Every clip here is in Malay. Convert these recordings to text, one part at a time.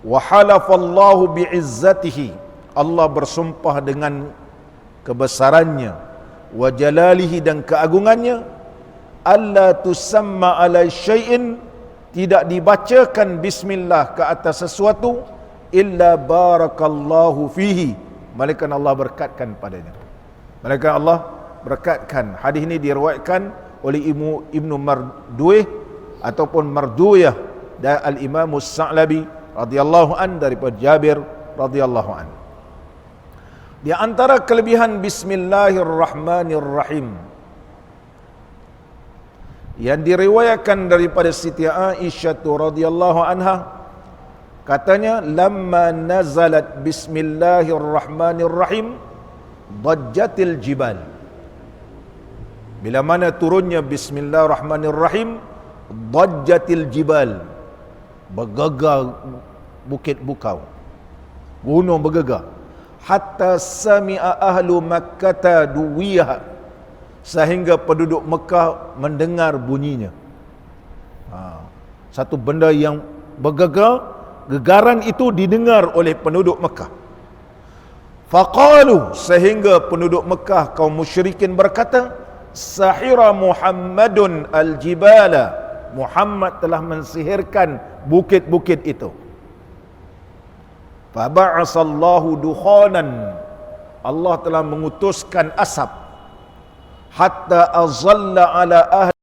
Wa halafallahu bi'izzatihi, Allah bersumpah dengan kebesarannya, wa jalalihi, dan keagungannya, alla tusamma ala syai'in, tidak dibacakan bismillah ke atas sesuatu, illa barakallahu fihi, malaikat Allah berkatkan padanya. Malaikat Allah berkatkan. Hadis ini diriwayatkan oleh Ibnu Marduih ataupun Marduyah dan Al-Imam As-Sa'labi radhiyallahu an daripada Jabir radhiyallahu an. Di antara kelebihan Bismillahirrahmanirrahim yang diriwayatkan daripada Siti Aisyah radhiyallahu anha, katanya, lamma nazalat Bismillahirrahmanirrahim dajjatil jibal, bila mana turunnya Bismillahirrahmanirrahim, dajjatil jibal, bergegar bukit bukau, gunung bergegar, hatta sami'a ahlu makkata duwiyah, sehingga penduduk Mekah mendengar bunyinya. Satu benda yang bergegar, gegaran itu didengar oleh penduduk Mekah. Faqalu, sehingga penduduk Mekah kaum musyrikin berkata, sahira Muhammadun al-jibala, Muhammad telah mensihirkan bukit-bukit itu. Faba'asallahu dukhanan, Allah telah mengutuskan asap, hatta azalla ala ahli,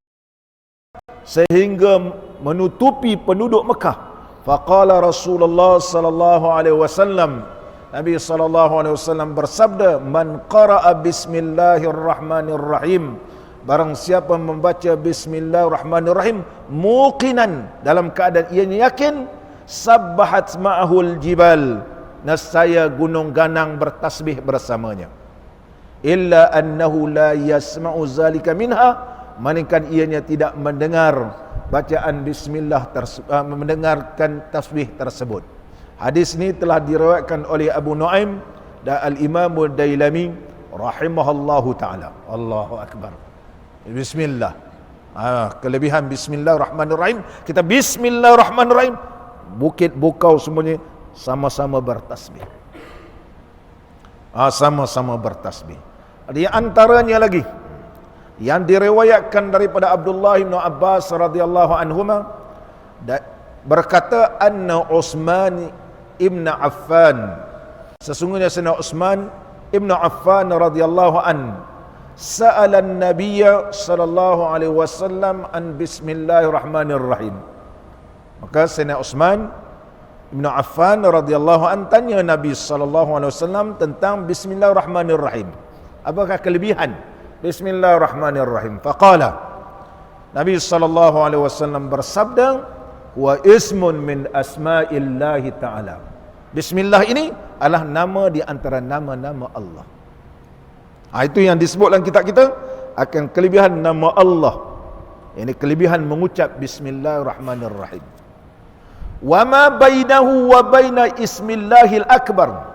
sehingga menutupi penduduk Mekah. Faqala Rasulullah sallallahu alaihi wasallam, Nabi sallallahu alaihi wasallam bersabda, man qara'a bismillahirrahmanirrahim, barang siapa membaca bismillahirrahmanirrahim muqinan, dalam keadaan ia yakin, sabbahat ma'ahul jibal, nescaya gunung ganang bertasbih bersamanya. Illa annahu la yasma'u zalika minha, melainkan ianya tidak mendengar bacaan bismillah mendengarkan tasbih tersebut. Hadis ini telah diriwayatkan oleh Abu Nuaim dan Al-Imam Ad-Dailami rahimahallahu taala. Allahu akbar. Bismillah. Kelebihan Bismillahirrahmanirrahim, kita Bismillahirrahmanirrahim, bukit bukau semuanya sama-sama bertasbih. Sama-sama bertasbih. Di antaranya lagi yang diriwayatkan daripada Abdullah bin Abbas radhiyallahu anhuma, berkata, anna Utsman ibn Affan, sesungguhnya Sayyidina Utsman ibn Affan radhiyallahu an, sa'ala an-nabiy sallallahu alaihi wasallam an bismillahirrahmanirrahim. Maka Sayyidina Utsman ibn Affan radhiyallahu an tanya Nabi sallallahu alaihi wasallam tentang bismillahirrahmanirrahim. Apakah kelebihan bismillahirrahmanirrahim? Faqala, Nabi sallallahu alaihi wasallam bersabda, wa ismun min asma'illahi ta'ala. Bismillah ini adalah nama di antara nama-nama Allah. Itu yang disebut dalam kitab kita akan kelebihan nama Allah. Ini kelebihan mengucap bismillahirrahmanirrahim. Wa ma bainahu wa baina ismillahil akbar,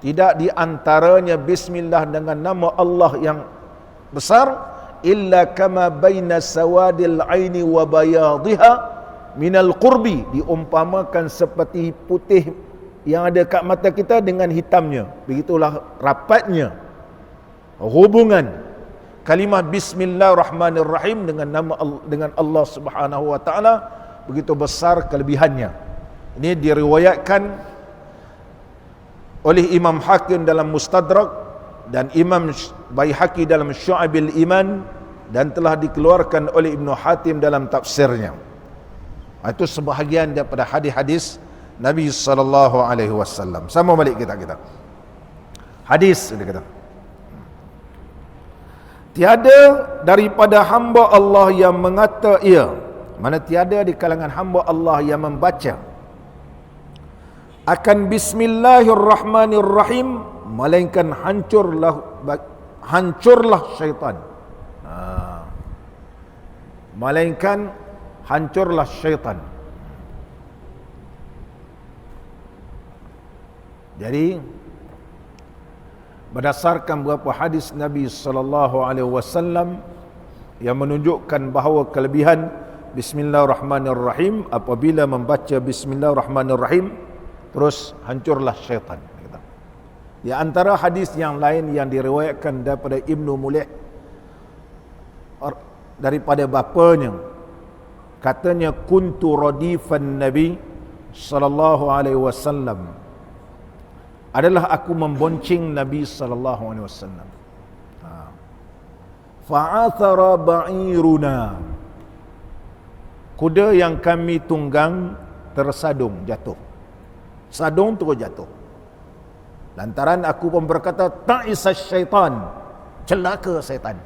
tidak di antaranya bismillah dengan nama Allah yang besar, illa kama baina sawadil aini wa bayadhiha minal qurbi, diumpamakan seperti putih yang ada kat mata kita dengan hitamnya, begitulah rapatnya hubungan kalimah bismillahirrahmanirrahim dengan Allah Subhanahu wa taala, begitu besar kelebihannya. Ini diriwayatkan oleh Imam Hakim dalam Mustadrak dan Imam Baihaqi dalam Syu'abil Iman, dan telah dikeluarkan oleh Ibnu Hatim dalam tafsirnya. Itu sebahagian daripada hadis-hadis Nabi sallallahu alaihi wasallam. Sama balik kita. Hadis dia kata, tiada daripada hamba Allah yang mengata ia, mana tiada di kalangan hamba Allah yang membaca akan bismillahirrahmanirrahim, melainkan hancurlah syaitan. Melainkan hancurlah syaitan. Jadi berdasarkan beberapa hadis Nabi sallallahu alaihi wasallam yang menunjukkan bahawa kelebihan bismillahirrahmanirrahim, apabila membaca bismillahirrahmanirrahim terus hancurlah syaitan. Di antara hadis yang lain yang diriwayatkan daripada Ibnu Mulih daripada bapanya, katanya kuntu radifan Nabi sallallahu alaihi wasallam, adalah aku membonceng Nabi sallallahu alaihi wasallam. Fa'athara ba'iruna, kuda yang kami tunggang tersadung, jatuh. Sadung terus jatuh. Lantaran aku pun berkata, ta'isa syaitan, celaka syaitan.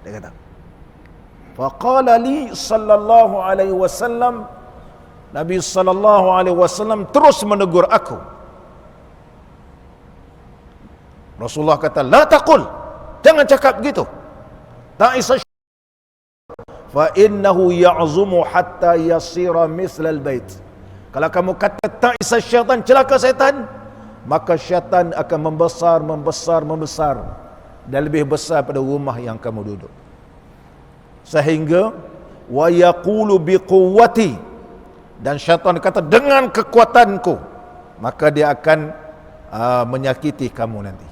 Dia kata. Faqala li sallallahu alaihi wasallam, Nabi sallallahu alaihi wasallam terus menegur aku. Rasulullah kata, la taqul, jangan cakap begitu. Ta'isa syaitan, fa innahu ya'zumu hatta yasira mislal bait. Kalau kamu kata ta'isa syaitan, celaka syaitan, maka syaitan akan membesar dan lebih besar pada rumah yang kamu duduk. Sehingga wa yaqulu biquwwati, dan syaitan kata dengan kekuatanku, maka dia akan menyakiti kamu nanti.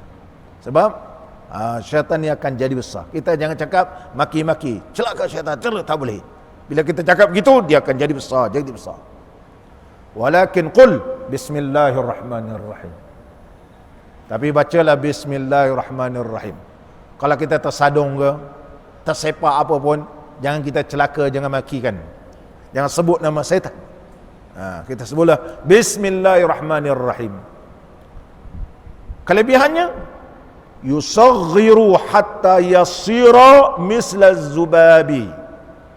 Sebab syaitan ni akan jadi besar. Kita jangan cakap maki-maki, celaka syaitan, tak boleh. Bila kita cakap begitu, dia akan jadi besar. Walakin qul bismillahirrahmanirrahim. Tapi bacalah bismillahirrahmanirrahim. Kalau kita tersadung ke, tersepak apa pun, jangan kita celaka, jangan makikan. Jangan sebut nama syaitan. Kita sebutlah bismillahirrahmanirrahim. Kelebihannya, yusaghiru hatta yasira misla zubabi.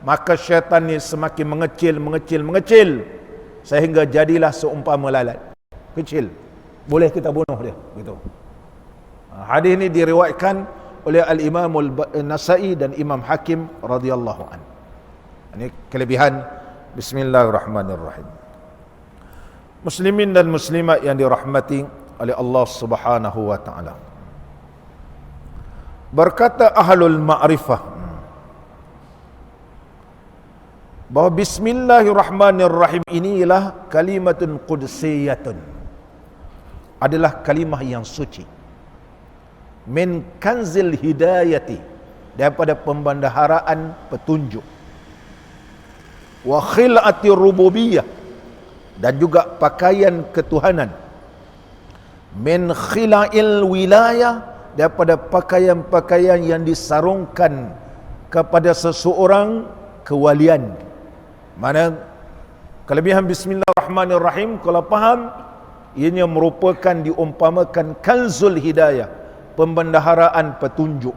Maka syaitan ni semakin mengecil sehingga jadilah seumpama lalat kecil, boleh kita bunuh dia gitu. Hadis ini diriwayatkan oleh Al-Imam An-Nasa'i dan Imam Hakim radhiyallahu an. Ini kelebihan bismillahirrahmanirrahim. Muslimin dan muslimat yang dirahmati oleh Allah Subhanahu wa taala. Berkata ahlul ma'rifah bahawa bismillahirrahmanirrahim inilah kalimatun qudsiyatun, adalah kalimah yang suci, min kanzil hidayati, daripada pembendaharaan petunjuk, wa khil'ati rububiyah, dan juga pakaian ketuhanan, min khila'il wilayah, daripada pakaian-pakaian yang disarungkan kepada seseorang kewalian. Mana kelebihan bismillahirrahmanirrahim, kalau faham, ianya merupakan diumpamakan kanzul hidayah, pembendaharaan petunjuk.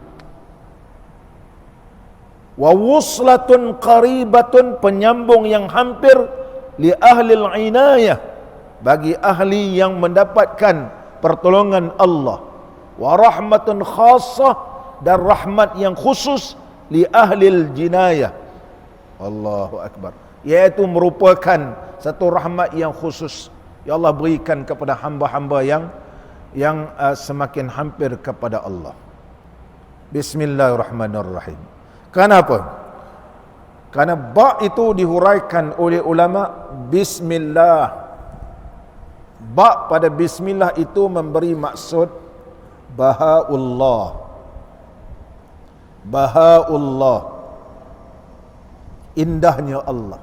Wa wuslatun qaribatun, penyambung yang hampir, li ahlil inayah, bagi ahli yang mendapatkan pertolongan Allah. Wa rahmatun khassah, dan rahmat yang khusus, li ahlil jinayah. Allahu Akbar. Iaitu merupakan satu rahmat yang khusus yang Allah berikan kepada hamba-hamba yang semakin hampir kepada Allah. Bismillahirrahmanirrahim. Kenapa? Karena ba itu dihuraikan oleh ulama bismillah. Ba pada bismillah itu memberi maksud bahaullah. Bahaullah, indahnya Allah.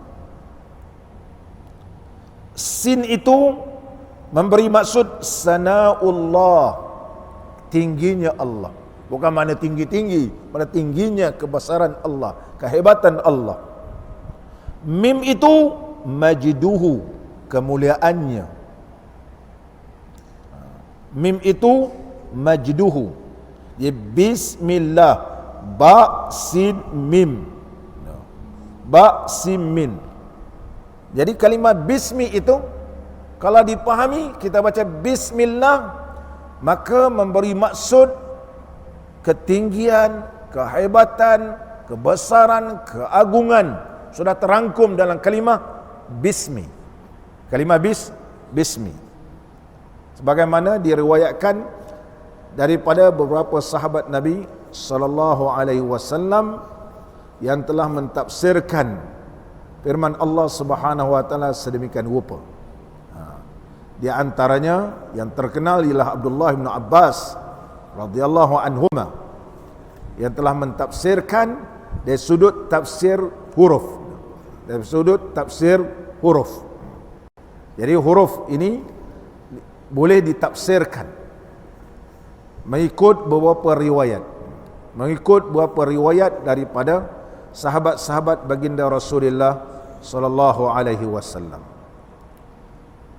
Sin itu memberi maksud sanaullah, tingginya Allah. Bukan mana tinggi-tinggi, mana tingginya kebesaran Allah, kehebatan Allah. Mim itu majduhu, kemuliaannya. Mim itu majduhu. Jadi bismillah, ba sin mim, ba sin min. Jadi kalimat bismi itu kalau dipahami, kita baca bismillah, maka memberi maksud ketinggian, kehebatan, kebesaran, keagungan sudah terangkum dalam kalimah bismi. Kalimah bismi. Sebagaimana diriwayatkan daripada beberapa sahabat Nabi sallallahu alaihi wasallam yang telah mentafsirkan firman Allah Subhanahu wa taala sedemikian rupa. Di antaranya yang terkenal ialah Abdullah bin Abbas radhiyallahu anhuma yang telah mentafsirkan dari sudut tafsir huruf. Dari sudut tafsir huruf. Jadi huruf ini boleh ditafsirkan mengikut beberapa riwayat. Mengikut beberapa riwayat daripada sahabat-sahabat baginda Rasulullah sallallahu alaihi wasallam.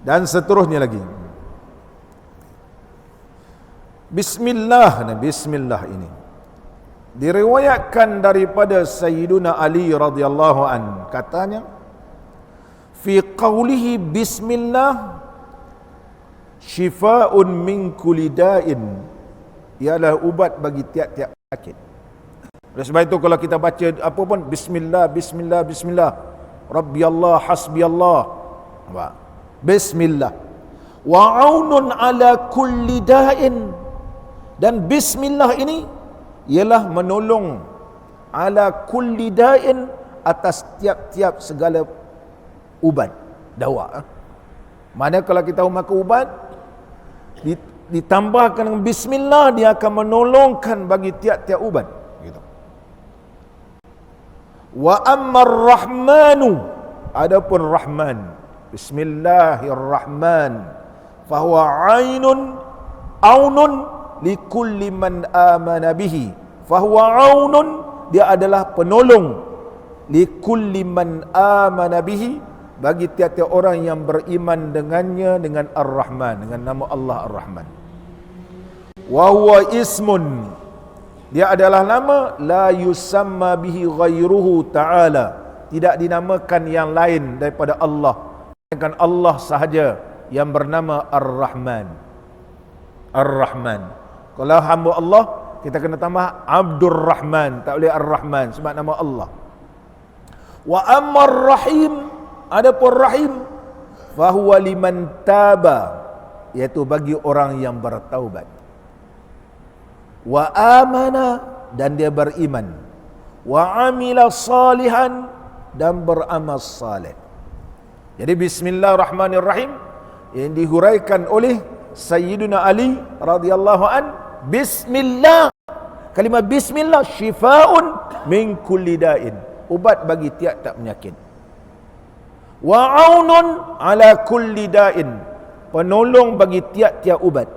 Dan seterusnya lagi. Bismillah, bismillah ini diriwayatkan daripada Sayyiduna Ali radhiyallahu an, katanya fi qawlihi bismillah shifaa'un min kulli da'in, ialah ubat bagi tiap-tiap penyakit. Oleh sebab itu kalau kita baca apa pun bismillah, bismillah, bismillah, rabbi Allah, hasbi Allah, bismillah, wa aunun ala kulli da'in, dan bismillah ini ialah menolong ala kulli da'in, atas tiap-tiap segala ubat, dawa. Mana kalau kita makan ubat ditambahkan dengan bismillah, dia akan menolongkan bagi tiap-tiap ubat gitu. Wa ammar rahmanu, adapun rahman, bismillahirrahman, fahuwa ainun aunun likulli man amana bihi, fahuwa aunun, dia adalah penolong, likulli man amana bihi, bagi tiap-tiap orang yang beriman dengannya, dengan Ar-Rahman, dengan nama Allah Ar-Rahman. Wa huwa ismun, dia adalah nama la yusamma bihi ghairuhu ta'ala, tidak dinamakan yang lain daripada Allah, melainkan Allah sahaja yang bernama Ar-Rahman. Ar-Rahman. Kalau hamba Allah, kita kena tambah Abdur Rahman, tak boleh Ar-Rahman sebab nama Allah. Wa ammar rahim, adapun rahim, fahuwa liman taba, iaitu bagi orang yang bertaubat. Wa amana, dan dia beriman. Wa amila salihan, dan beramal saleh. Jadi bismillahirrahmanirrahim yang dihuraikan oleh Sayyiduna Ali radhiyallahu an, bismillah, kalimah bismillah shifaa'un min kulli da'in, ubat bagi tiap-tiap penyakit. Wa aunun ala kulli da'in, penolong bagi tiap-tiap ubat.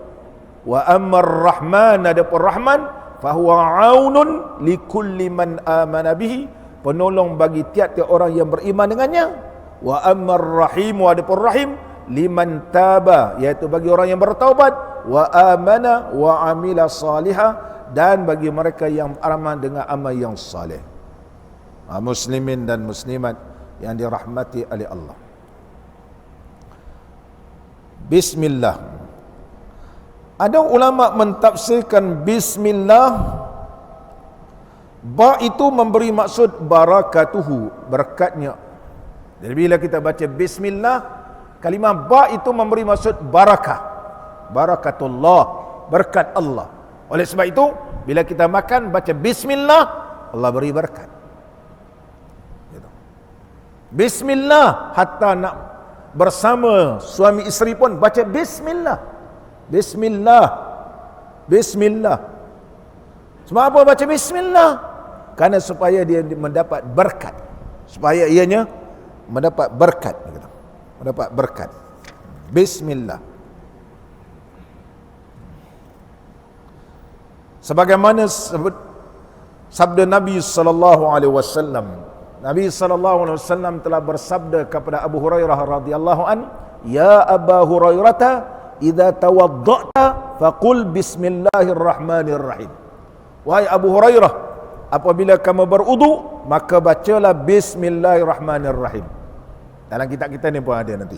Wa ammar rahman, adapun rahman, fahuwa aunun likulli man amana bihi, penolong bagi tiap-tiap orang yang beriman dengannya. Wa ammar rahim, adapun rahim, liman taba, iaitu bagi orang yang bertaubat. Wa amana wa amila salihah, dan bagi mereka yang beramal dengan amal yang saleh. Muslimin dan muslimat yang dirahmati oleh Allah. Bismillah, ada ulama mentafsirkan bismillah, ba itu memberi maksud barakatuhu, berkatnya. Jadi bila kita baca bismillah, kalimah ba itu memberi maksud barakah, barakatullah, berkat Allah. Oleh sebab itu bila kita makan baca bismillah, Allah beri berkat. Bismillah, hatta nak bersama suami isteri pun baca bismillah. Bismillah, bismillah. Sebab apa baca bismillah? Karena supaya dia mendapat berkat, supaya ianya mendapat berkat, mendapat berkat. Bismillah. Sebagaimana sabda Nabi sallallahu alaihi wasallam, Nabi sallallahu alaihi wasallam telah bersabda kepada Abu Hurairah radhiyallahu an, ya Aba Hurairah, idza tawadda'ta faqul bismillahirrahmanirrahim. Wahai Abu Hurairah, apabila kamu berwudu, maka bacalah bismillahirrahmanirrahim. Dalam kitab kita ni pun ada nanti.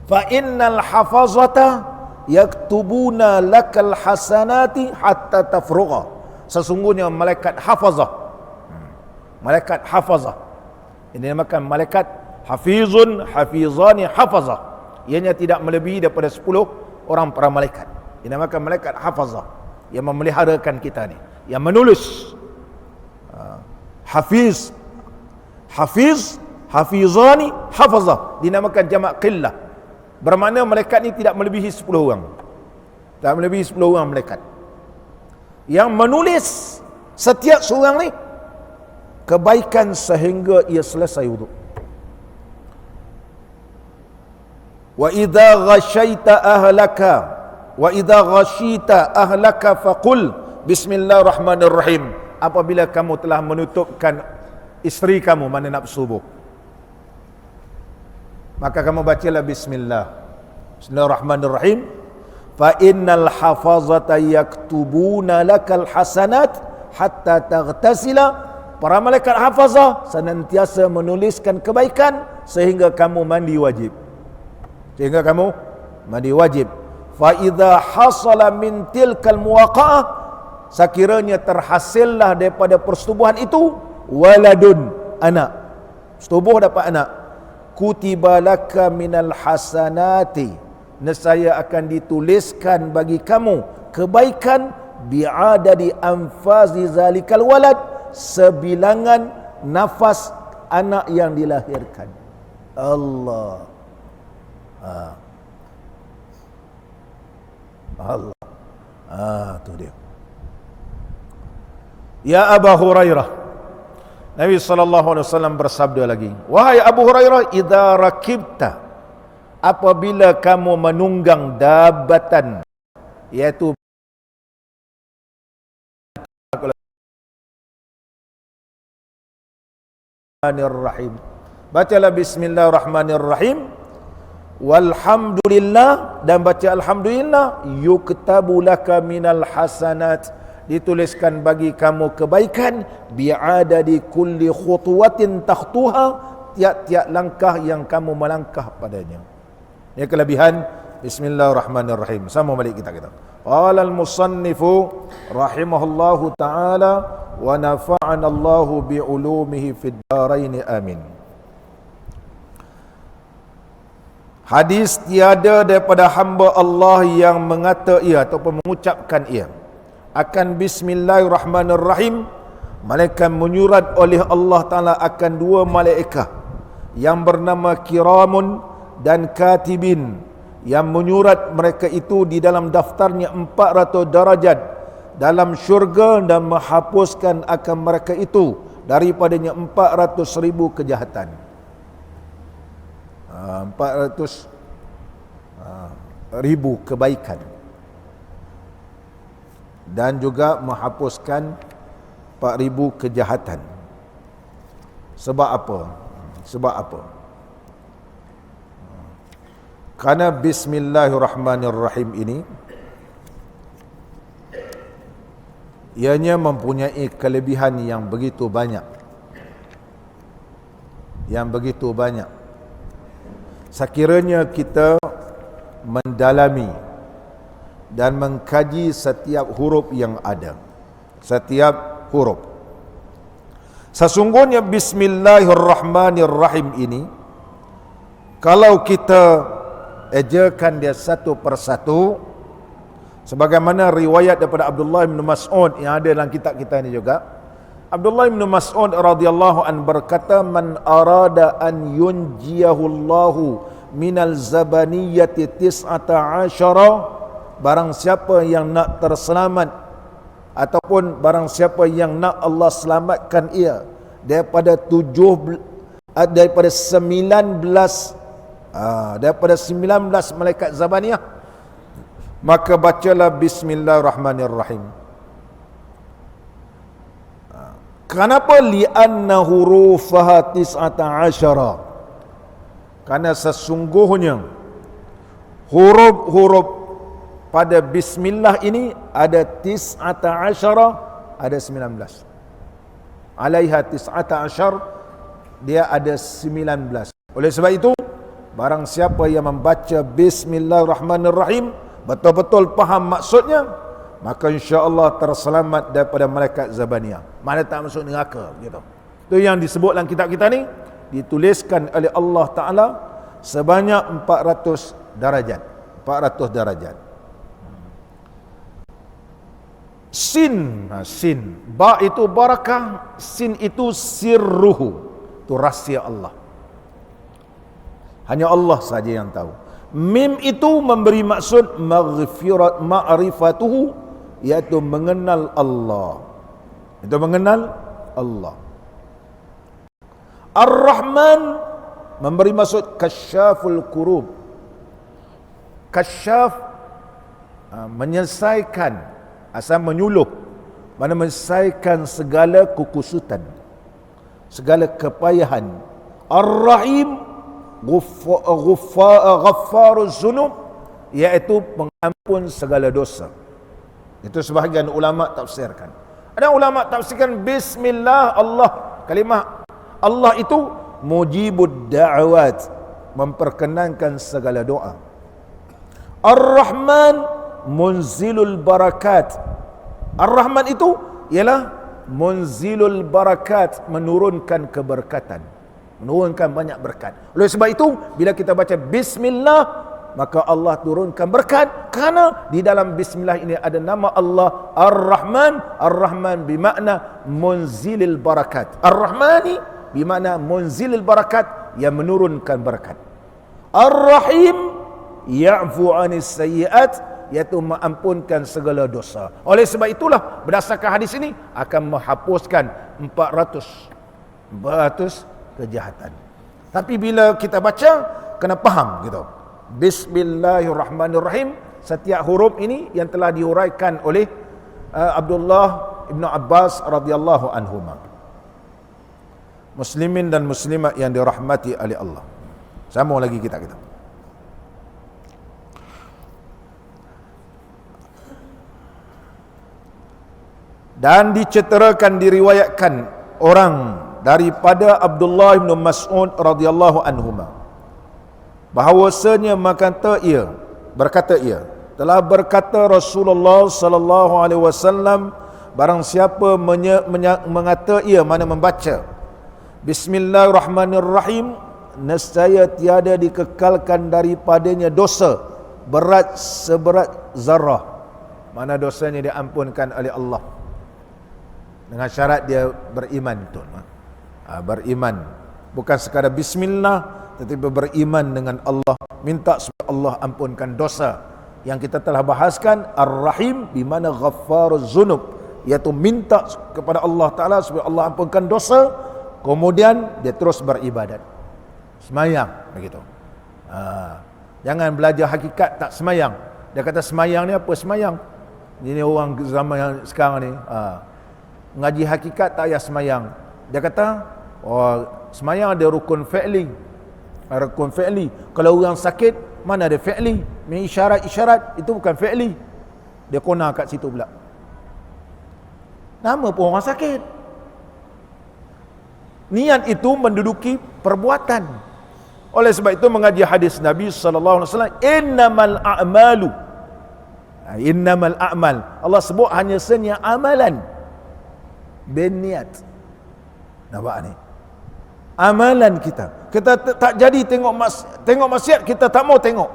Fa innal hafazata yaktubuna lakal hasanati hatta tafrugha. Sesungguhnya malaikat hafazah, malaikat hafazah, ini namakan malaikat hafizun, hafizani, hafazah, ianya tidak melebihi daripada 10 orang para malaikat. Ini namakan malaikat hafazah, yang memeliharakan kita ni, yang menulis. Hafiz, hafiz, hafizani, hafazah, dinamakan jamak qillah. Bermakna malaikat ni tidak melebihi 10 orang. Tak melebihi 10 orang malaikat yang menulis setiap seorang ni kebaikan sehingga ia selesai wuduk. Wa idza ghasyaita ahlaka wa idza ghasyita ahlaka faqul bismillahirrahmanirrahim. Apabila kamu telah menutupkan isteri kamu, mana nak bersubuh, maka kamu bacalah Bismillahirrahmanirrahim. Fa innal hafazata yaktubuna lakal hasanat hatta taghtasila. Para malaikat hafazah senantiasa menuliskan kebaikan sehingga kamu mandi wajib. Sehingga kamu mandi wajib. Fa idza hasala min tilkal muwaqa'ah, sekiranya terhasillah daripada persetubuhan itu waladun, anak, setubuh dapat anak, kutiba laka minal hasanati, nescaya akan dituliskan bagi kamu kebaikan bi'adadi anfazi zalikal walad, sebilangan nafas anak yang dilahirkan. Allah. Allah. Tu dia. Ya Abu Hurairah, Nabi SAW bersabda lagi, wahai Abu Hurairah, idza rakibta, apabila kamu menunggang dabatan, iaitu Bismillahirrahmanirrahim, bacalah Bismillahirrahmanirrahim, walhamdulillah, dan baca alhamdulillah, yuktabu laka minal hasanat, dituliskan bagi kamu kebaikan bi'adadi kulli khutuwatin takhtuha, tiap-tiap langkah yang kamu melangkah padanya. Ini kelebihan Bismillahirrahmanirrahim. Sama balik kita. Qala al-musannifu rahimahullahu ta'ala wa nafa'ana Allahu bi'ulumihi fid dharain amin. Hadis tiada daripada hamba Allah yang mengata ia ataupun mengucapkan ia akan Bismillahirrahmanirrahim, malaikat menyurat oleh Allah Ta'ala akan 2 malaikat yang bernama Kiramun dan Katibin, yang menyurat mereka itu di dalam daftarnya 400 darajat dalam syurga dan menghapuskan akan mereka itu daripadanya 400,000 kejahatan. 400,000 kebaikan, dan juga menghapuskan 4,000 kejahatan. Sebab apa? Sebab apa? Karena Bismillahirrahmanirrahim ini ianya mempunyai kelebihan yang begitu banyak. Yang begitu banyak. Sekiranya kita mendalami dan mengkaji setiap huruf yang ada, setiap huruf, sesungguhnya Bismillahirrahmanirrahim ini, kalau kita ejakan dia satu persatu, sebagaimana riwayat daripada Abdullah bin Mas'ud yang ada dalam kitab kita ini juga, Abdullah bin Mas'ud radhiyallahu an berkata, man arada an yunjiyahu Allahu minal zabaniyati 19, barang siapa yang nak terselamat ataupun barang siapa yang nak Allah selamatkan ia daripada 19 malaikat zabaniyah, maka bacalah Bismillahirrahmanirrahim. Kenapa? Li'anna hurufaha 19, karena sesungguhnya huruf-huruf pada Bismillah ini ada 19, ada 19. Alaiha 19, dia ada 19. Oleh sebab itu, barang siapa yang membaca Bismillahirrahmanirrahim, betul-betul faham maksudnya, maka insya-Allah terselamat daripada malaikat zabaniyah. Mana tak masuk neraka gitu. Itu yang disebut dalam kitab kita ni, dituliskan oleh Allah Ta'ala sebanyak 400 darajat. 400 darajat. Sin, ba itu barakah, sin itu sirruhu, itu rahsia Allah. Hanya Allah saja yang tahu. Mim itu memberi maksud ma'rifatuhu, iaitu mengenal Allah. Itu mengenal Allah. Ar-Rahman memberi maksud kasyaful kurub. Kasyaf menyelesaikan, asal menyuluh, mana menyelesaikan segala kekusutan, segala kepayahan. Ar-Rahim Ghaffaruz Zunub, iaitu pengampun segala dosa. Itu sebahagian ulama tafsirkan. Ada ulama tafsirkan Bismillah Allah. Kalimah Allah itu mujibud da'awat, memperkenankan segala doa. Ar-Rahman munzilul barakat. Ar-Rahman itu ialah munzilul barakat, menurunkan keberkatan, menurunkan banyak berkat. Oleh sebab itu, bila kita baca Bismillah, maka Allah turunkan berkat, kerana di dalam Bismillah ini ada nama Allah Ar-Rahman. Ar-Rahman bermakna munzilil barakat. Ar-Rahmani bermakna munzilil barakat, yang menurunkan berkat. Ar-Rahim ya'fu anis sayyi'at, iaitu mengampunkan segala dosa. Oleh sebab itulah, berdasarkan hadis ini akan menghapuskan 400 kejahatan. Tapi bila kita baca, kena faham gitu. Bismillahirrahmanirrahim, setiap huruf ini yang telah diuraikan oleh Abdullah ibn Abbas radhiyallahu anhuma. Muslimin dan muslimat yang dirahmati oleh Allah. Sambung lagi kita. Dan diceterakan, diriwayatkan orang daripada Abdullah bin Mas'ud radhiyallahu anhuma, bahawasanya berkata ia telah berkata Rasulullah sallallahu alaihi wasallam, barang siapa mengata ia, mana membaca Bismillahirrahmanirrahim, nescaya tiada dikekalkan daripadanya dosa berat seberat zarah. Mana dosanya diampunkan oleh Allah, dengan syarat dia beriman. Beriman, bukan sekadar bismillah, tetapi beriman dengan Allah, minta supaya Allah ampunkan dosa. Yang kita telah bahaskan, Ar-Rahim di mana Ghaffaruz Zunub, iaitu minta kepada Allah Ta'ala supaya Allah ampunkan dosa, kemudian dia terus beribadat, semayang begitu. Jangan belajar hakikat tak semayang. Dia kata semayang ni apa semayang? Ini orang zaman yang sekarang ni ngaji hakikat tak payah semayang. Dia kata semayang ada rukun fi'li. Rukun fi'li. Kalau orang sakit, mana ada fi'li? Isyarat-isyarat itu bukan fi'li. Dia kona kat situ pula. Nama pun orang sakit. Niat itu menduduki perbuatan. Oleh sebab itu mengaji hadis Nabi sallallahu alaihi wasallam, innamal a'malu. Innamal a'mal. Allah sebut hanya senya amalan berniat. Nampak ni? Amalan kita tak jadi tengok maksiat, kita tak mau tengok.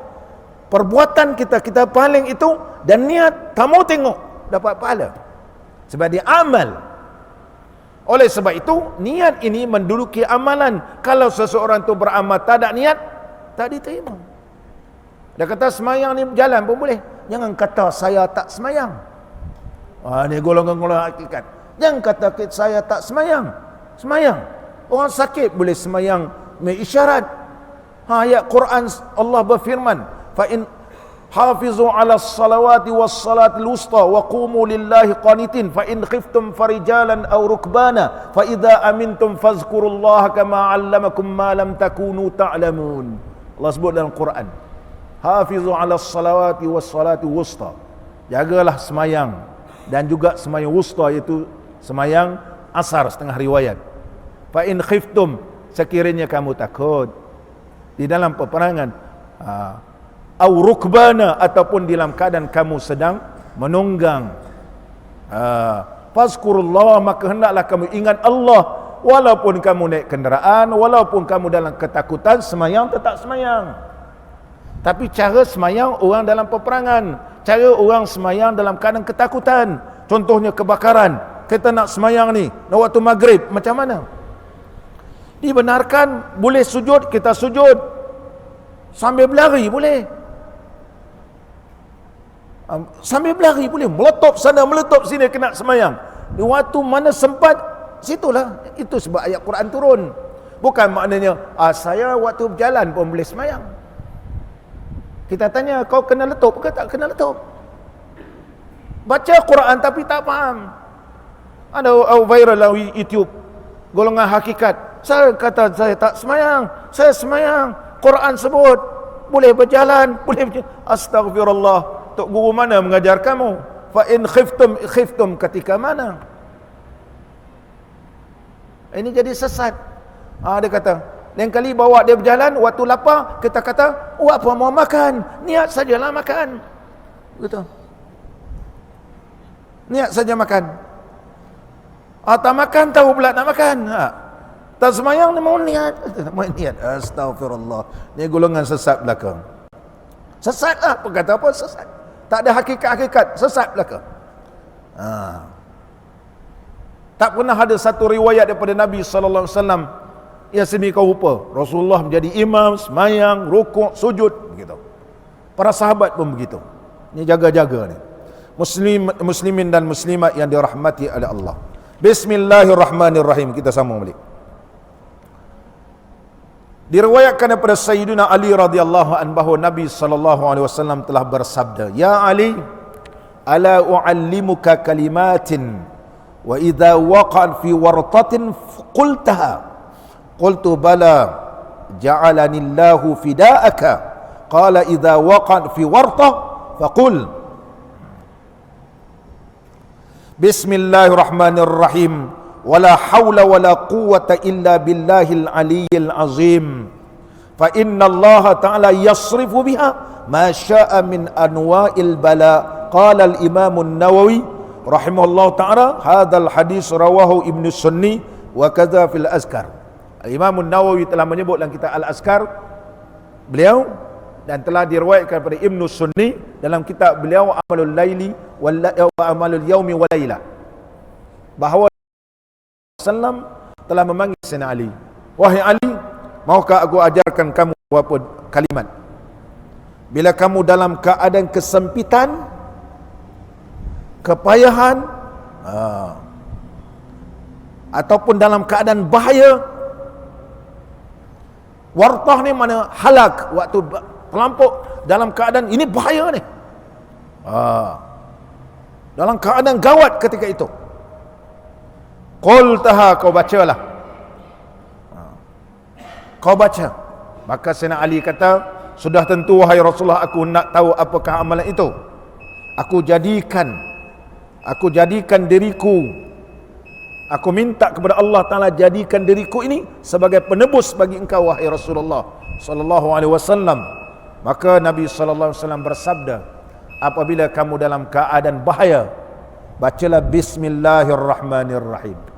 Perbuatan kita paling itu, dan niat tak mau tengok, dapat pahala. Sebab dia amal. Oleh sebab itu, niat ini menduduki amalan. Kalau seseorang tu beramal tak ada niat, tak diterima. Dia kata semayang ni jalan pun boleh. Jangan kata saya tak semayang. Ni golongan-golongan hakikat. Jangan kata saya tak semayang. Semayang. Orang sakit boleh semayang mengisyarat. Ayat Quran Allah berfirman, fa in hafizu ala salawati was salatil wusta wa qumu lillahi qanitin fa in khiftum farijalan aw rukbana fa idza amintum fazkurullaha kama 'allamakum ma lam takunu ta'lamun. Allah sebut dalam Quran, hafizu ala salawati was salati wusta, jagalah semayang dan juga semayang wusta, iaitu semayang asar setengah riwayat. Fa in khiftum, sekiranya kamu takut di dalam peperangan, au rukbana, ataupun dalam keadaan kamu sedang menunggang, fazkurullah, maka hendaklah kamu ingat Allah, walaupun kamu naik kenderaan, walaupun kamu dalam ketakutan, semayang tetap semayang. Tapi cara semayang orang dalam peperangan, cara orang semayang dalam keadaan ketakutan, contohnya kebakaran, kita nak semayang ni waktu maghrib, macam mana? Dibenarkan boleh sujud, kita sujud. Sambil berlari boleh. Sambil berlari boleh. Meletop sana, meletop sini kena semayang. Di waktu mana sempat, situlah. Itu sebab ayat Quran turun. Bukan maknanya, saya waktu berjalan pun boleh semayang. Kita tanya, kau kena letup ke tak kena letup? Baca Quran tapi tak faham. Ada viral lah YouTube, golongan hakikat. Saya kata saya tak semayang, saya semayang. Quran sebut boleh berjalan, boleh berjalan. Astagfirullah. Tok guru mana mengajar kamu? Fa in khiftum ketika mana? Ini jadi sesat. Dia kata, lain kali bawa dia berjalan, waktu lapar, kita kata, apa mau makan? Niat sajalah makan. Betul. Niat saja makan. Tak makan, tahu pula nak makan. Tak semayang, dia mau niat. Mau niat. Astagfirullah. Ini golongan sesat belaka. Sesat lah. Kata apa? Sesat. Tak ada hakikat-hakikat. Sesat belaka. Tak pernah ada satu riwayat daripada Nabi SAW yang sedemikian rupa. Rasulullah menjadi imam, semayang, rukuk, sujud, begitu. Para sahabat pun begitu. Ini jaga-jaga ni. Muslimin dan muslimat yang dirahmati oleh Allah. Bismillahirrahmanirrahim. Kita sambung balik. Diriwayatkan daripada Sayyidina Ali radhiyallahu anhu bahawa Nabi SAW telah bersabda, Ya Ali, ala u'allimuka kalimatin wa idza waqa'at fi wartatin qultaha. Qultu bala, ja'alani Allahu fida'aka. Qala idza waqa'at fi wartah faqul Bismillahirrahmanirrahim. Wala hawla wala quwwata illa billahil aliyyil azim. Fa inna Allah ta'ala yasrifu biha ma sya'a min anwa'il bala. Qala al-Imam an-Nawawi rahimahullah ta'ala, hadzal hadis rawahu Ibnu Sunni wa kadza fil Azkar. Imam an-Nawawi telah menyebut dalam kitab Al-Azkar beliau, dan telah diriwayatkan daripada Ibnu Sunni dalam kitab beliau Amalul Laili wa Amalul Yaumi wa Laila, bahawa Sallam telah memanggil Sayyidina Ali, wahai Ali, maukah aku ajarkan kamu beberapa kalimat bila kamu dalam keadaan kesempitan, kepayahan, ataupun dalam keadaan bahaya. Wartah ni mana halak, waktu terlampau dalam keadaan ini bahaya ni, dalam keadaan gawat ketika itu. Qultaha, kau bacalah. Kau baca. Maka Sayyidina Ali kata, sudah tentu wahai Rasulullah, aku nak tahu apakah amalan itu. Aku jadikan diriku, aku minta kepada Allah Ta'ala, jadikan diriku ini sebagai penebus bagi engkau wahai Rasulullah sallallahu alaihi wasallam. Maka Nabi sallallahu alaihi wasallam bersabda, apabila kamu dalam keadaan bahaya, bacalah Bismillahirrahmanirrahim.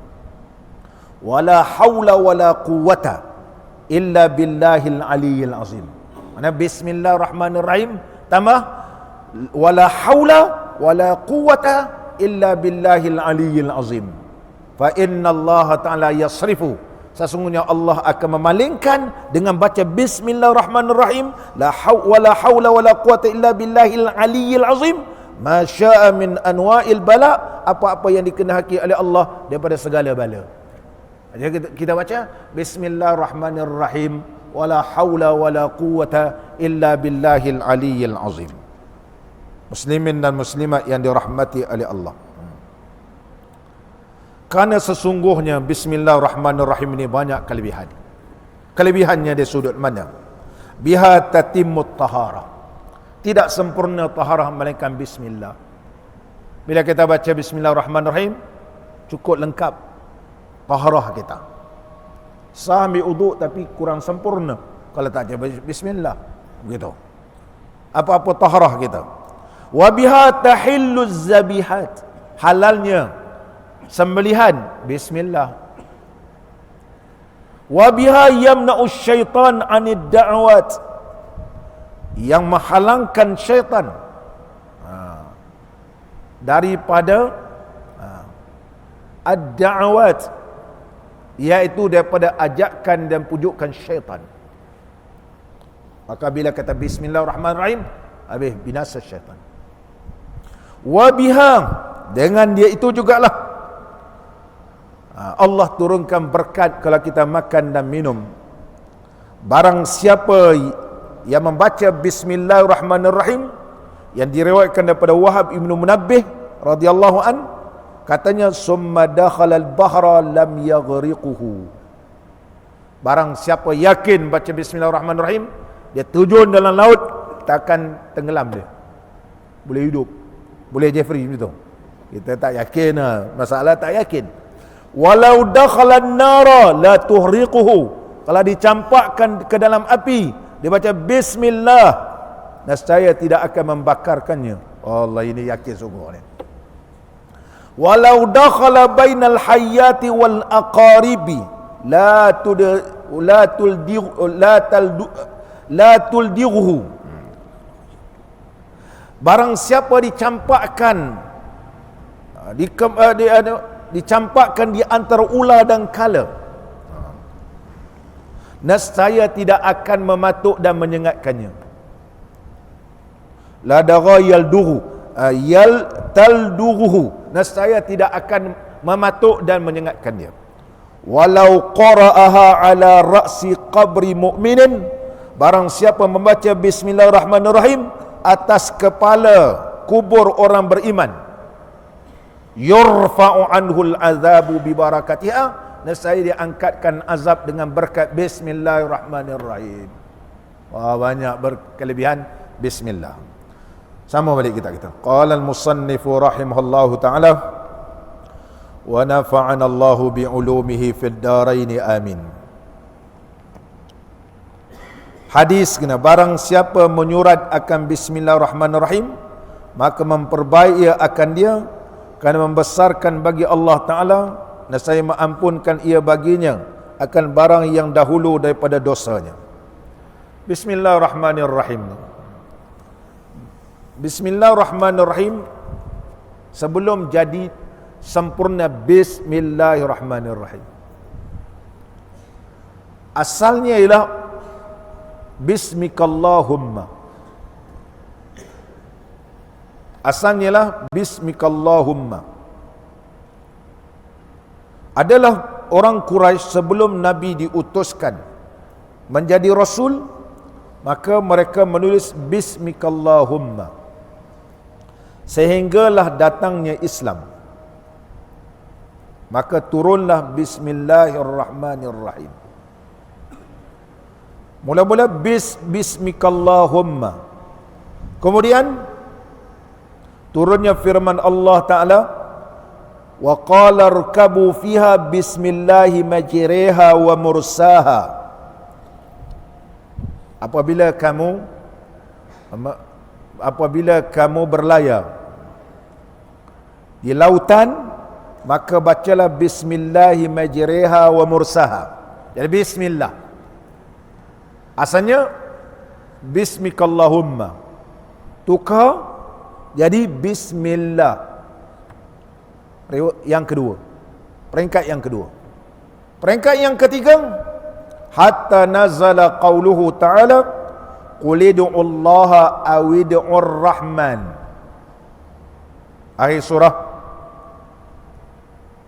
Wala hawla wala quwwata illa billahil aliyyil azim. Mana Bismillahirrahmanirrahim tambah wala hawla wala quwwata illa billahil aliyyil azim. Fa inna Allah Ta'ala yasrifu, sesungguhnya Allah akan memalingkan dengan baca Bismillahirrahmanirrahim, wala hawla wala quwwata illa billahil aliyyil azim, ma sya'a min anwa'il bala, apa-apa yang dikehendaki oleh Allah daripada segala bala. Jadi kita baca Bismillahirrahmanirrahim, wala hawla wala quwwata illa billahil aliyyil azim. Muslimin dan muslimat yang dirahmati oleh Allah, kerana sesungguhnya Bismillahirrahmanirrahim ini banyak kelebihan. Kelebihannya dari sudut mana? Biha tatimmut taharah. Tidak sempurna taharah melainkan bismillah. Bila kita baca Bismillahirrahmanirrahim, cukup lengkap taharah kita. Sah ambil uduk tapi kurang sempurna kalau tak baca bismillah, begitu. Apa-apa taharah kita. Wa biha tahilluz zabihat. Halalnya sembelihan bismillah. Wa biha yamna'u syaitan 'anid da'wat. Yang menghalangkan syaitan daripada ad-da'wat, iaitu daripada ajakan dan pujukan syaitan. Maka bila kata bismillahirrahmanirrahim, habis binasa syaitan. Wa biha, dengan dia itu jugalah Allah turunkan berkat kalau kita makan dan minum. Barang siapa yang membaca bismillahirrahmanirrahim, yang diriwayatkan daripada Wahab Ibn Munabbih radhiyallahu an, katanya summa dakhala al-bahra lam yaghriquhu. Barang siapa yakin baca bismillahirrahmanirrahim, dia terjun dalam laut, takkan tenggelam dia. Boleh hidup. Boleh Jeffrey begitu. Kita tak yakin, masalah tak yakin. Walau dakhala an-nara la tuhriquhu. Kalau dicampakkan ke dalam api, dia baca bismillah, nescaya tidak akan membakarkannya. Allah, ini yakin sungguh ni. Walau dakhala bainal hayyati wal aqaribi la tuldighu. Barang siapa dicampakkan di antara ular dan kala, nescaya tidak akan mematuk dan menyengatkannya. La dagha talduhu, nescaya tidak akan mematuk dan menyengatkan dia. Walau qara'aha ala ra'si qabri mu'minin, barang siapa membaca bismillahirrahmanirrahim atas kepala kubur orang beriman, yurfa'u anhul azabu bi barakatiha, nescaya dia angkatkan azab dengan berkat bismillahirrahmanirrahim. Wah, banyak berkelebihan bismillah. Sama balik kita. Qala al-musannifu rahimahullahu ta'ala wa nafa'ana Allahu bi'ulumihi fid darain amin. Hadis kena, barang siapa menyurat akan bismillahirrahmanirrahim, maka memperbaik ia akan dia, kerana membesarkan bagi Allah Ta'ala, dan saya mengampunkan ia baginya akan barang yang dahulu daripada dosanya. Bismillahirrahmanirrahim. Bismillahirrahmanirrahim, sebelum jadi sempurna bismillahirrahmanirrahim, asalnya ialah bismikallahumma. Asalnya ialah bismikallahumma. Adalah orang Quraisy sebelum Nabi diutuskan menjadi Rasul, maka mereka menulis bismikallahumma, sehinggalah datangnya Islam, maka turunlah bismillahirrahmanirrahim. Mula-mula bismikallahumma, kemudian turunnya firman Allah Ta'ala, wa qala rkabu fiha bismillahi majriha wa mursaha. Apabila kamu berlayar di lautan, maka bacalah bismillahi majriha wa mursaha. Jadi bismillah asalnya bismikallahumma, tukar jadi bismillah. Yang kedua, peringkat yang kedua. Peringkat yang ketiga, hatta nazala qauluhu ta'ala, qul ud'ullaha aw ud'ur rahman. Akhir surah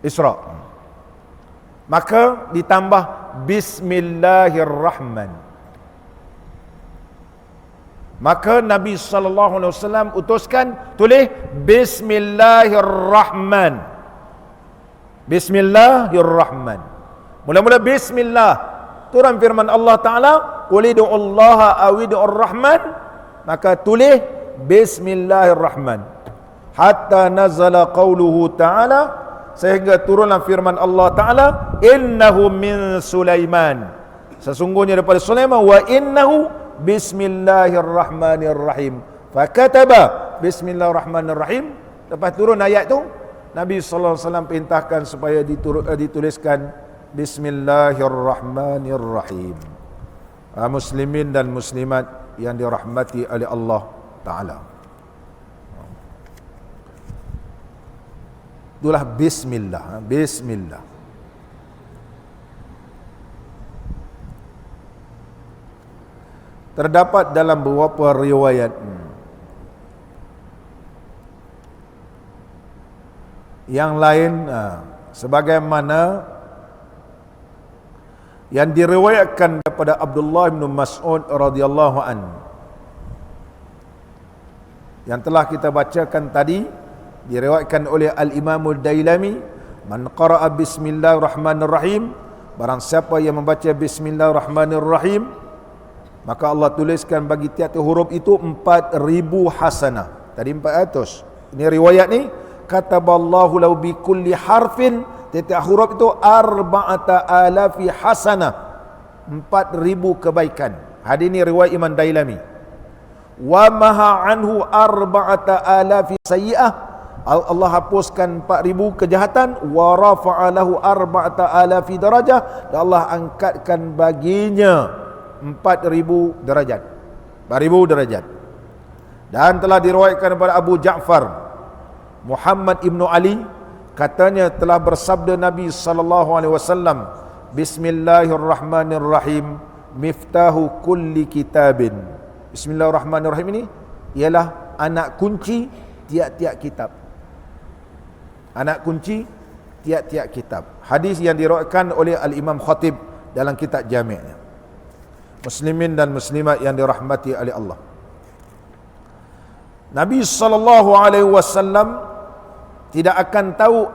Isra. Maka ditambah bismillahirrahman. Maka Nabi SAW utuskan tulis bismillahirrahman. Bismillahirrahman. Mula-mula bismillah, turun firman Allah Ta'ala, qul ud'ullaha aw ud'ur rahman, maka tulis bismillahirrahman. Hatta nazala qauluhu Ta'ala, sehingga turunlah firman Allah Ta'ala, innahu min Sulaiman, sesungguhnya daripada Sulaiman, wa innahu bismillahirrahmanirrahim. Fakataba bismillahirrahmanirrahim. Lepas turun ayat tu, Nabi SAW perintahkan supaya dituliskan bismillahirrahmanirrahim. Muslimin dan muslimat yang dirahmati oleh Allah Ta'ala, itulah bismillah. Bismillah. terdapat dalam beberapa riwayat. Yang lain sebagaimana yang diriwayatkan daripada Abdullah bin Mas'ud radhiyallahu an, yang telah kita bacakan tadi, diriwayatkan oleh Al-Imam Ad-Dailami, man qara'a bismillahirrahmanirrahim, barang siapa yang membaca bismillahirrahmanirrahim, maka Allah tuliskan bagi tiap-tiap huruf itu 4,000 hasanah. Tadi 400. Ini riwayat ni, kataballahu lahu bi kulli harfin, tiap-tiap huruf itu 4,000 hasanah, 4,000 kebaikan. Hadis ini riwayat Imam Dailami. Wa maha anhu 4,000 sayyi'ah, Allah hapuskan 4,000 kejahatan. Wa rafa'a lahu 4,000 darajah, dan Allah angkatkan baginya 4,000 darajat, 4,000 darajat. Dan telah diriwayatkan daripada Abu Ja'far Muhammad ibnu Ali, katanya telah bersabda Nabi SAW, Bismillahirrahmanirrahim, miftahu kulli kitabin. Bismillahirrahmanirrahim ini ialah anak kunci tiap-tiap kitab. Anak kunci tiap-tiap kitab. Hadis yang diriwayatkan oleh Al-Imam Khatib dalam kitab Jami'-nya. Muslimin dan muslimat yang dirahmati oleh Allah, Nabi SAW tidak akan tahu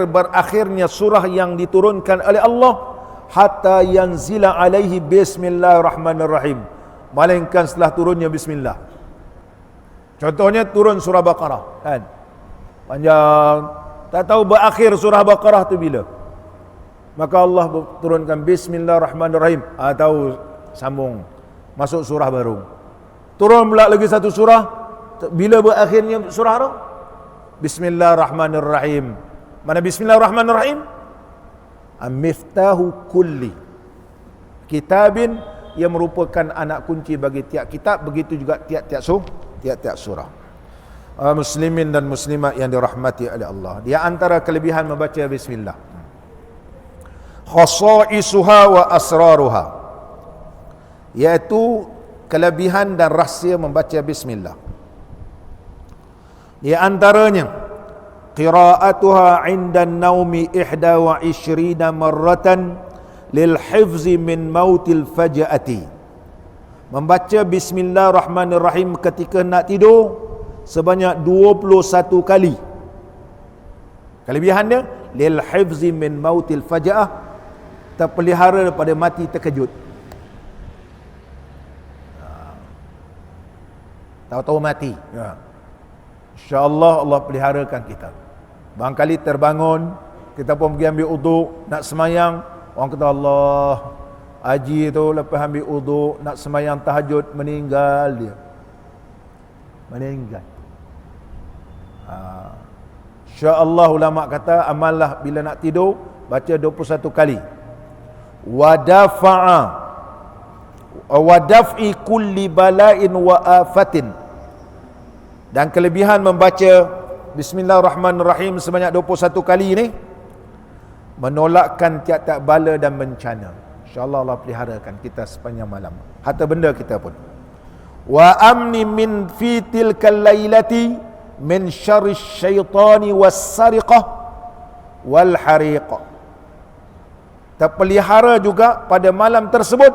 berakhirnya surah yang diturunkan oleh Allah hatta yanzila alaihi bismillahirrahmanirrahim, melainkan setelah turunnya bismillah. Contohnya turun surah Baqarah, kan? Panjang, tak tahu berakhir surah Baqarah tu bila. Maka Allah turunkan bismillahirrahmanirrahim, tahu sambung masuk surah baru. Turun pula lagi satu surah, bila berakhirnya surah tu? Bismillahirrahmanirrahim. Mana bismillahirrahmanirrahim? Miftahu kulli kitabin, yang merupakan anak kunci bagi tiap kitab, begitu juga tiap-tiap surah. Muslimin dan muslimat yang dirahmati oleh Allah, di antara kelebihan membaca bismillah, khasaisuha wa asraruha, iaitu kelebihan dan rahsia membaca bismillah. Di antaranya, qira'atuha 'inda an-naumi 21 marratan lil hifzi min mautil faja'ati. Membaca bismillahirrahmanirrahim ketika nak tidur sebanyak 21 kali. Kelebihannya, lil hifzi min mautil faja'ah, terpelihara daripada mati terkejut. Tahu-tahu mati, InsyaAllah Allah peliharakan kita. Barangkali terbangun, kita pun pergi ambil uduk, nak semayang, orang kata Allah, haji tu lepas ambil uduk, nak semayang tahajud, meninggal dia. Meninggal. InsyaAllah ulama kata, amallah bila nak tidur, baca 21 kali. Wadaf'i kulli bala'in wa afatin. Dan kelebihan membaca bismillahirrahmanirrahim sebanyak 21 kali ini, menolakkan tiap-tiap bala dan bencana. InsyaAllah Allah peliharakan kita sepanjang malam, harta benda kita pun. Wa amni min fi tilkal lailati min syarri syaitani was sariqah wal hariqah. Terpelihara juga pada malam tersebut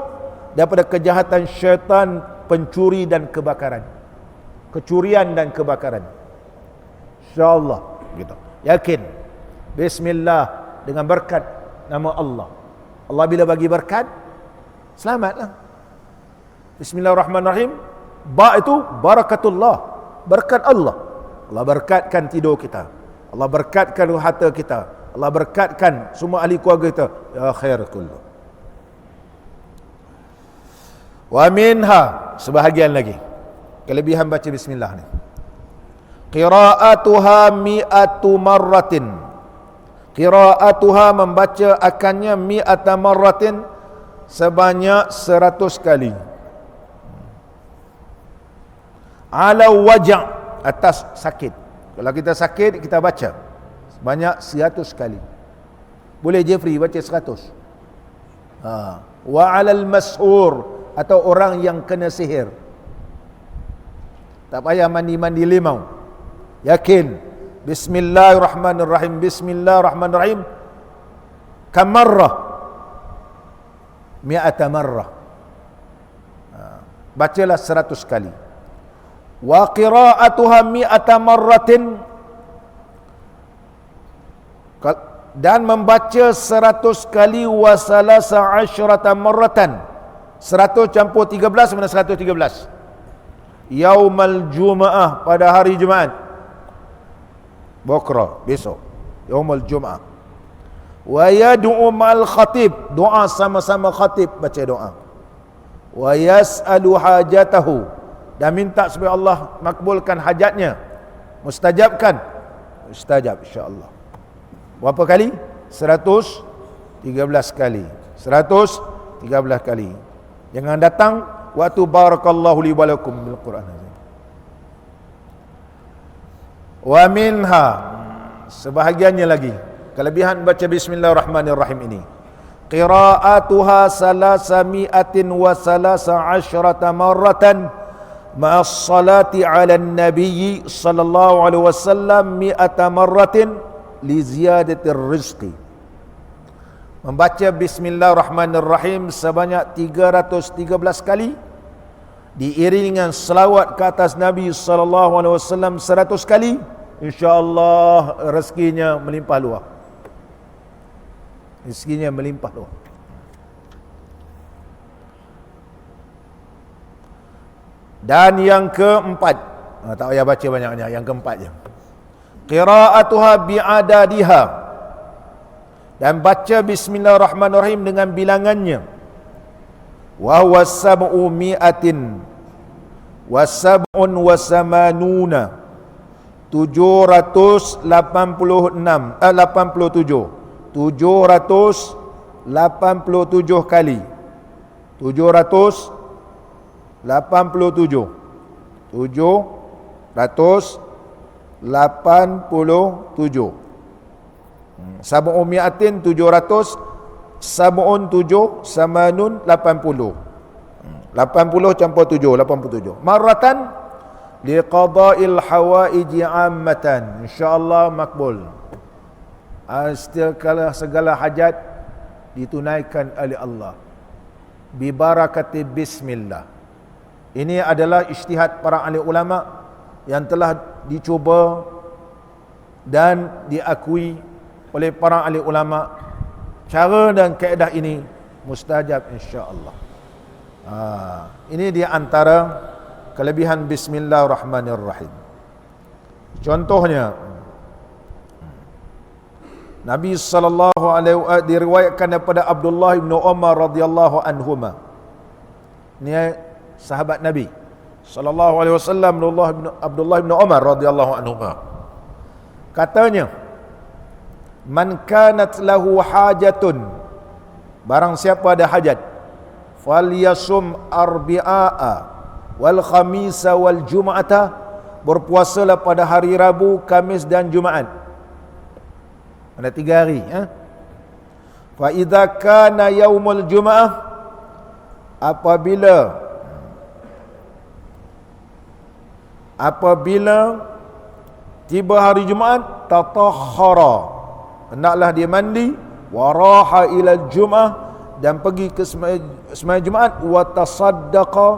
daripada kejahatan syaitan, pencuri dan kebakaran. Kecurian dan kebakaran. InsyaAllah gitu. Yakin. Bismillah, dengan berkat nama Allah. Allah bila bagi berkat, selamatlah. Bismillahirrahmanirrahim. Ba itu barakatullah, berkat Allah. Allah berkatkan tidur kita, Allah berkatkan harta kita, Allah berkatkan semua ahli keluarga kita. Ya khair kullu. Wa minha, sebahagian lagi kelebihan baca bismillah ni, qira'atuha mi'atu marratin. Qira'atuha, membaca akannya, mi'ata marratin, sebanyak 100 kali. Ala waja', atas sakit. Kalau kita sakit, kita baca sebanyak 100 kali. Boleh Jeffrey baca 100. Wa alal mashur, atau orang yang kena sihir. Tak payah mandi-mandi limau. Yakin. Bismillahirrahmanirrahim. Bismillahirrahmanirrahim. Kamarrah. Mi'ata marrah. Bacalah 100 kali. Wa qira'atuha mi'ata marratin. Dan membaca 100 kali wa salasa asyrata marratan. 100 campur 13 mana 113. Yaumal Jum'ah, pada hari Jumaat. Bukra, besok. Yaumul Jum'ah. Wa yad'u ma'al khatib, doa sama-sama khatib, baca doa. Wa yas'alu hajatahu, dan minta supaya Allah makbulkan hajatnya. Mustajabkan. Mustajab insya-Allah. Berapa kali? 113 kali. 113 kali. Jangan datang waktu barakallahu li wa lakum bil Quran. Wa minha, sebahagiannya lagi kelebihan baca bismillahirrahmanirrahim ini. Qira'atuha salasami'atin wa salasa asyrata marratan ma'as salati 'alan nabiyyi sallallahu alaihi wasallam mi'ata marratin li ziyadatir rizqi. Membaca bismillahirrahmanirrahim sebanyak 313 kali diiringi dengan selawat ke atas Nabi sallallahu alaihi wasallam 100 kali, insya-Allah rezekinya melimpah luas. Rezekinya melimpah luas. Dan yang keempat, tak payah baca banyak-banyak, yang keempat je. Qira'atuha bi'adadiha, dan baca bismillahirrahmanirrahim dengan bilangannya. Wa huwa sab'u mi'atin wa sab'un wa samanuna, 786 787 kali. 787 sab'u mi'atin 700, sab'un 7, samanun 80. 80 campur 7, 87. Marratan liqada'il hawaiji ammatan, insyaallah makbul. Segala hajat ditunaikan oleh Allah bi barakati bismillah. Ini adalah ijtihad para ahli ulama yang telah dicuba dan diakui oleh para ahli ulama. Cara dan kaedah ini mustajab insya-Allah. Ini di antara kelebihan bismillahirrahmanirrahim. Contohnya, Nabi sallallahu alaihi wasallam diriwayatkan daripada Abdullah bin Umar radhiyallahu anhuma. Ini sahabat Nabi sallallahu alaihi wasallam, Abdullah bin Umar radhiyallahu anhuma. Katanya, man kanat lahu hajatun, barang siapa ada hajat, falyasum arbi'a wal khamisa wal jum'ata, berpuasalah pada hari Rabu, Kamis dan Jumaat. Ada 3 hari. Fa idza kana yaumul jum'ah, apabila tiba hari Jumaat, tatahhara, hendaklah dia mandi, waraha ila jum'ah, dan pergi ke sembahyang Jumaat, wa tasaddaqa,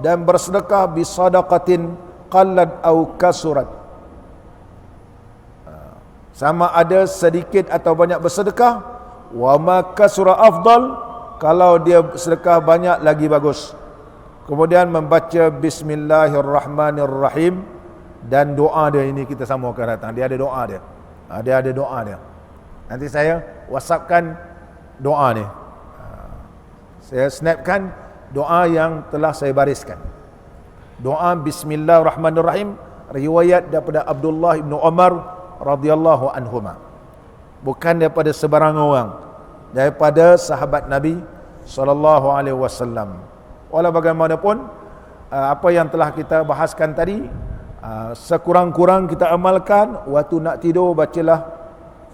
dan bersedekah bi sadaqatin qallat au kasurat, sama ada sedikit atau banyak bersedekah. Wa ma kasura afdal, kalau dia sedekah banyak lagi bagus. Kemudian membaca bismillahirrahmanirrahim, dan doa dia ini kita samakan datang. Dia ada doa dia. Dia ada doa dia. Nanti saya WhatsAppkan doa ni. Saya snapkan doa yang telah saya bariskan. Doa bismillahirrahmanirrahim, riwayat daripada Abdullah bin Umar radhiyallahu anhuma. Bukan daripada sebarang orang, daripada sahabat Nabi sallallahu alaihi wasallam. Walau bagaimanapun, apa yang telah kita bahaskan tadi, sekurang-kurang kita amalkan. Waktu nak tidur bacalah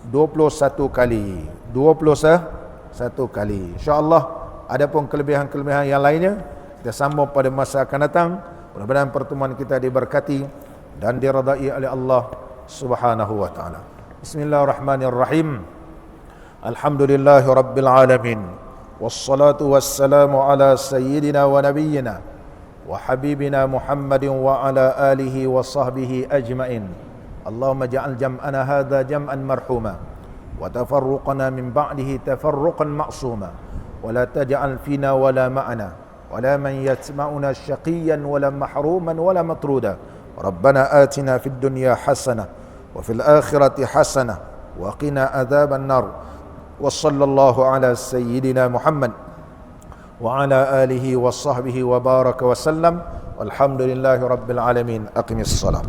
21 kali. 21 kali. InsyaAllah, ada pun kelebihan-kelebihan yang lainnya Kita sambung pada masa akan datang. Mudah-mudahan pertemuan kita diberkati dan diridai oleh Allah Subhanahu wa taala. Bismillahirrahmanirrahim. Alhamdulillahi rabbil alamin. Wassalatu wassalamu ala sayyidina wa nabiyyina wa habibina Muhammadin wa ala alihi wa sahbihi ajmain. Allahumma ja'al jam'ana hadha jam'an marhuma wa tafarruqana min ba'dihi tafarruqan ma'suma wa la taj'al fina wa la ma'ana wa la man yasma'una syaqiyan wa la mahruman wa la matruda. Rabbana atina fid dunya hasanah wa fil akhirati hasanah wa qina adzaban nar. Wa sallallahu ala sayyidina Muhammad wa ala alihi wa sahbihi wa baraka wa sallam. Walhamdulillahi rabbil alamin. Aqimis salam.